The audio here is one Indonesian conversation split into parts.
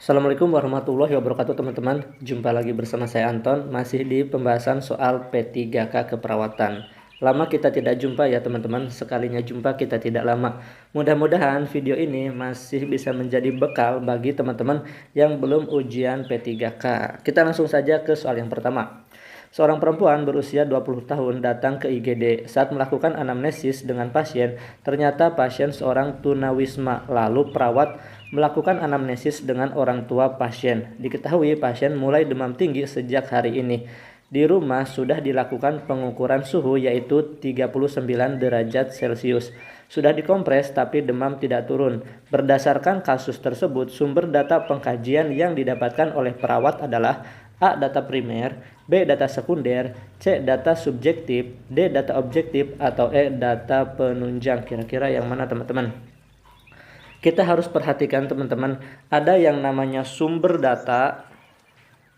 Assalamualaikum warahmatullahi wabarakatuh teman-teman. Jumpa lagi bersama saya Anton, masih di pembahasan soal P3K keperawatan. Lama kita tidak jumpa ya teman-teman, sekalinya jumpa kita tidak lama. Mudah-mudahan video ini masih bisa menjadi bekal bagi teman-teman yang belum ujian P3K. Kita langsung saja ke soal yang pertama. Seorang perempuan berusia 20 tahun datang ke IGD. Saat melakukan anamnesis dengan pasien, ternyata pasien seorang tunawisma. Lalu perawat melakukan anamnesis dengan orang tua pasien. Diketahui pasien mulai demam tinggi sejak hari ini. Di rumah sudah dilakukan pengukuran suhu yaitu 39 derajat Celcius. Sudah dikompres tapi demam tidak turun. Berdasarkan kasus tersebut, sumber data pengkajian yang didapatkan oleh perawat adalah A. Data primer, B. Data sekunder, C. Data subjektif, D. Data objektif, atau E. Data penunjang. Kira-kira yang mana teman-teman? Kita harus perhatikan teman-teman, ada yang namanya sumber data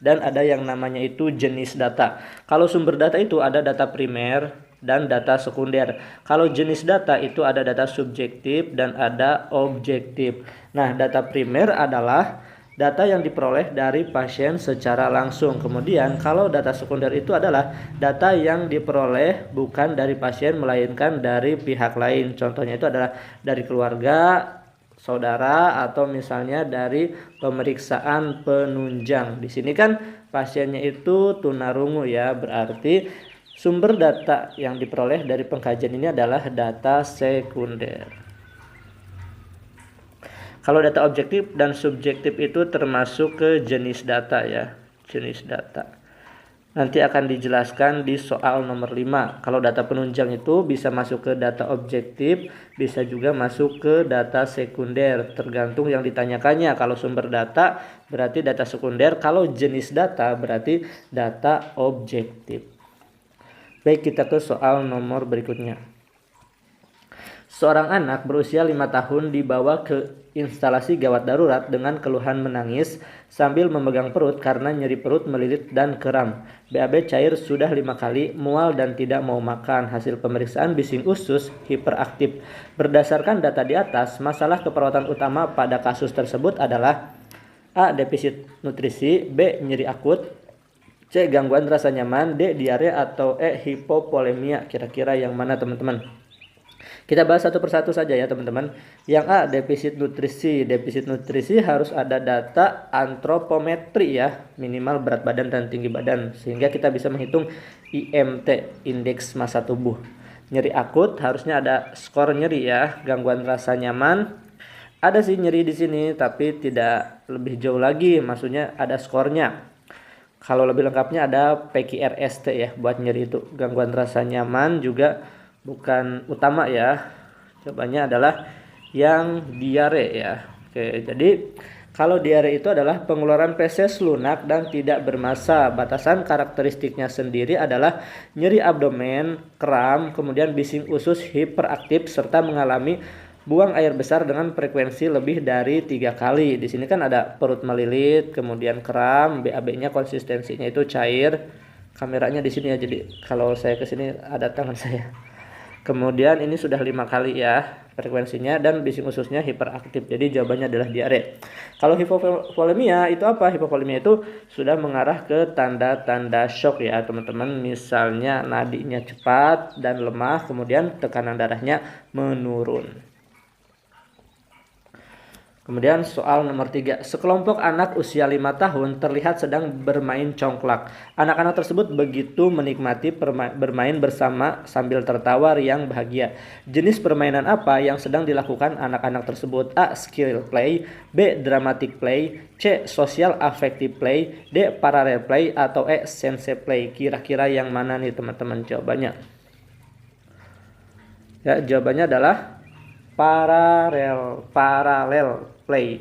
dan ada yang namanya itu jenis data. Kalau sumber data itu ada data primer dan data sekunder. Kalau jenis data itu ada data subjektif dan ada objektif. Nah, data primer adalah data yang diperoleh dari pasien secara langsung. Kemudian kalau data sekunder itu adalah data yang diperoleh bukan dari pasien melainkan dari pihak lain. Contohnya itu adalah dari keluarga, saudara, atau misalnya dari pemeriksaan penunjang. Di sini kan pasiennya itu tunarungu ya, berarti sumber data yang diperoleh dari pengkajian ini adalah data sekunder. Kalau data objektif dan subjektif itu termasuk ke jenis data ya, jenis data. Nanti akan dijelaskan di soal nomor 5. Kalau data penunjang itu bisa masuk ke data objektif, bisa juga masuk ke data sekunder, tergantung yang ditanyakannya. Kalau sumber data berarti data sekunder, kalau jenis data berarti data objektif. Baik, kita ke soal nomor berikutnya. Seorang anak berusia 5 tahun dibawa ke instalasi gawat darurat dengan keluhan menangis sambil memegang perut karena nyeri perut melilit dan kram. BAB cair sudah 5 kali, mual dan tidak mau makan. Hasil pemeriksaan bising usus hiperaktif. Berdasarkan data di atas, masalah keperawatan utama pada kasus tersebut adalah A. Defisit nutrisi, B. Nyeri akut, C. Gangguan rasa nyaman, D. Diare, atau E. Hipovolemia. Kira-kira yang mana teman-teman? Kita bahas satu persatu saja ya teman-teman. Yang A, defisit nutrisi. Defisit nutrisi harus ada data antropometri ya, minimal berat badan dan tinggi badan, sehingga kita bisa menghitung IMT, indeks massa tubuh. Nyeri akut harusnya ada skor nyeri ya. Gangguan rasa nyaman ada sih nyeri di sini, tapi tidak lebih jauh lagi, maksudnya ada skornya. Kalau lebih lengkapnya ada PQRST ya buat nyeri itu. Gangguan rasa nyaman juga bukan utama ya, jawabannya adalah yang diare ya. Oke, jadi kalau diare itu adalah pengeluaran feses lunak dan tidak bermassa. Batasan karakteristiknya sendiri adalah nyeri abdomen, kram, kemudian bising usus hiperaktif, serta mengalami buang air besar dengan frekuensi lebih dari 3 kali. Di sini kan ada perut melilit, kemudian kram, BAB-nya konsistensinya itu cair. Kameranya di sini ya, jadi kalau saya ke sini ada tangan saya. Kemudian ini sudah 5 kali ya frekuensinya, dan bising ususnya hiperaktif. Jadi jawabannya adalah diare. Kalau hipovolemia itu apa? Hipovolemia itu sudah mengarah ke tanda-tanda shock ya teman-teman. Misalnya nadinya cepat dan lemah, kemudian tekanan darahnya menurun. Kemudian soal nomor 3. Sekelompok anak usia 5 tahun terlihat sedang bermain congklak. Anak-anak tersebut begitu menikmati bermain bersama sambil tertawa riang bahagia. Jenis permainan apa yang sedang dilakukan anak-anak tersebut? A. Skill play, B. Dramatic play, C. Social affective play, D. Parallel play, atau E. Sense play. Kira-kira yang mana nih teman-teman jawabannya? Ya, jawabannya adalah paralel play,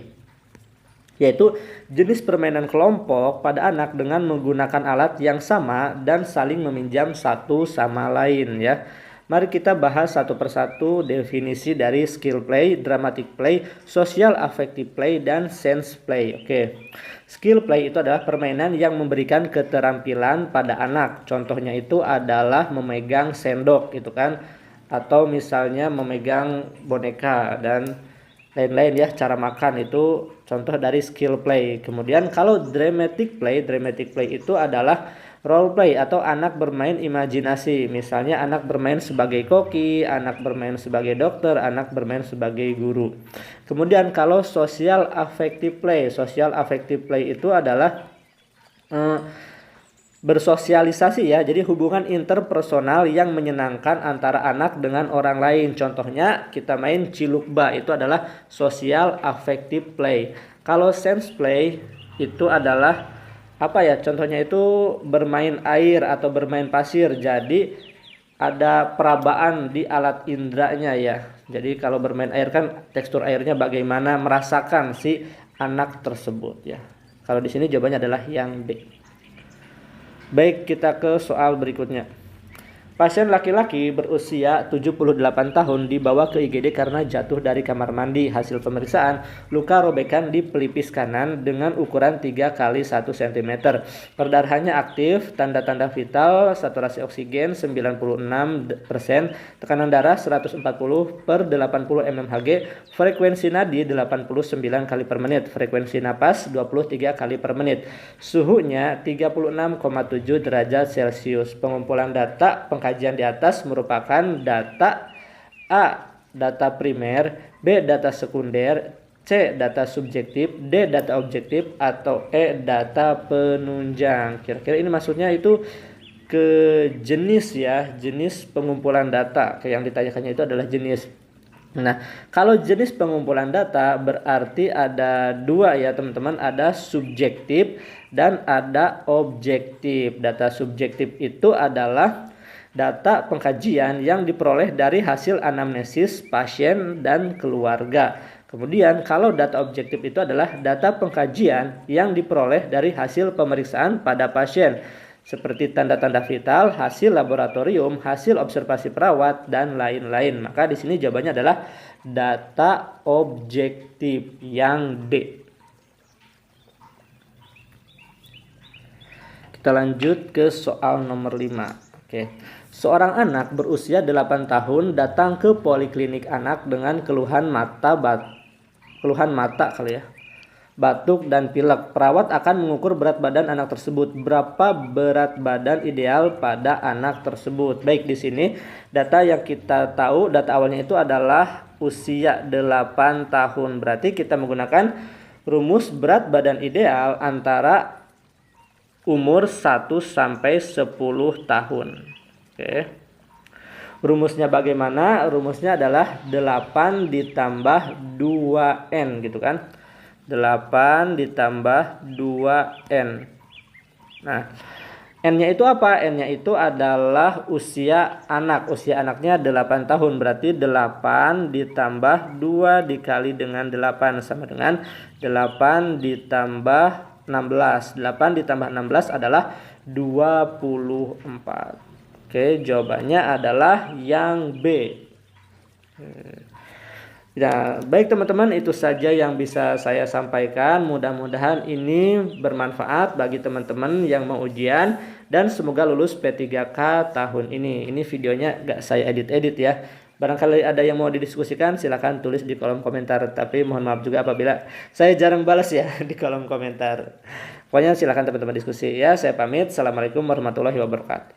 yaitu jenis permainan kelompok pada anak dengan menggunakan alat yang sama dan saling meminjam satu sama lain ya. Mari kita bahas satu persatu definisi dari skill play, dramatic play, social affective play, dan sense play. Oke. Skill play itu adalah permainan yang memberikan keterampilan pada anak. Contohnya itu adalah memegang sendok gitu kan, atau misalnya memegang boneka dan lain-lain ya. Cara makan itu contoh dari skill play. Kemudian kalau dramatic play itu adalah role play atau anak bermain imajinasi. Misalnya anak bermain sebagai koki, anak bermain sebagai dokter, anak bermain sebagai guru. Kemudian kalau social affective play itu adalah bersosialisasi ya. Jadi hubungan interpersonal yang menyenangkan antara anak dengan orang lain. Contohnya kita main cilukba, itu adalah social affective play. Kalau sense play itu adalah apa ya? Contohnya itu bermain air atau bermain pasir. Jadi ada perabaan di alat indranya ya. Jadi kalau bermain air kan tekstur airnya bagaimana, merasakan si anak tersebut ya. Kalau di sini jawabannya adalah yang B. Baik, kita ke soal berikutnya. Pasien laki-laki berusia 78 tahun dibawa ke IGD karena jatuh dari kamar mandi. Hasil pemeriksaan, luka robekan di pelipis kanan dengan ukuran 3 x 1 cm. Perdarahannya aktif, tanda-tanda vital, saturasi oksigen 96%, tekanan darah 140/80 mmHg, frekuensi nadi 89 kali per menit, frekuensi napas 23 kali per menit. Suhunya 36,7 derajat Celcius. Pengumpulan data kajian di atas merupakan data A. Data primer, B. Data sekunder, C. Data subjektif, D. Data objektif, atau E. Data penunjang. Kira-kira ini maksudnya itu ke jenis ya, jenis pengumpulan data. Yang ditanyakannya itu adalah jenis. Nah, kalau jenis pengumpulan data berarti ada dua ya teman-teman, ada subjektif dan ada objektif. Data subjektif itu adalah data pengkajian yang diperoleh dari hasil anamnesis pasien dan keluarga. Kemudian kalau data objektif itu adalah data pengkajian yang diperoleh dari hasil pemeriksaan pada pasien, seperti tanda-tanda vital, hasil laboratorium, hasil observasi perawat, dan lain-lain. Maka di sini jawabannya adalah data objektif yang D. Kita lanjut ke soal nomor 5. Oke. Seorang anak berusia 8 tahun datang ke poliklinik anak dengan keluhan mata batuk dan pilek. Perawat akan mengukur berat badan anak tersebut. Berapa berat badan ideal pada anak tersebut? Baik, di sini data yang kita tahu, data awalnya itu adalah usia 8 tahun. Berarti kita menggunakan rumus berat badan ideal antara umur 1 sampai 10 tahun. Oke. Rumusnya bagaimana? Rumusnya adalah 8 ditambah 2N gitu kan. 8 ditambah 2N. Nah, N-nya itu apa? N-nya itu adalah usia anak. Usia anaknya 8 tahun. Berarti 8 ditambah 2 dikali dengan 8 sama dengan 8 ditambah 16. 8 ditambah 16 adalah 24. Oke, jawabannya adalah yang B. Ya, baik teman-teman, itu saja yang bisa saya sampaikan. Mudah-mudahan ini bermanfaat bagi teman-teman yang mau ujian dan semoga lulus P3K tahun ini. Ini videonya gak saya edit-edit ya. Barangkali ada yang mau didiskusikan, silahkan tulis di kolom komentar. Tapi mohon maaf juga apabila saya jarang balas ya di kolom komentar. Pokoknya silahkan teman-teman diskusi ya. Saya pamit. Assalamualaikum warahmatullahi wabarakatuh.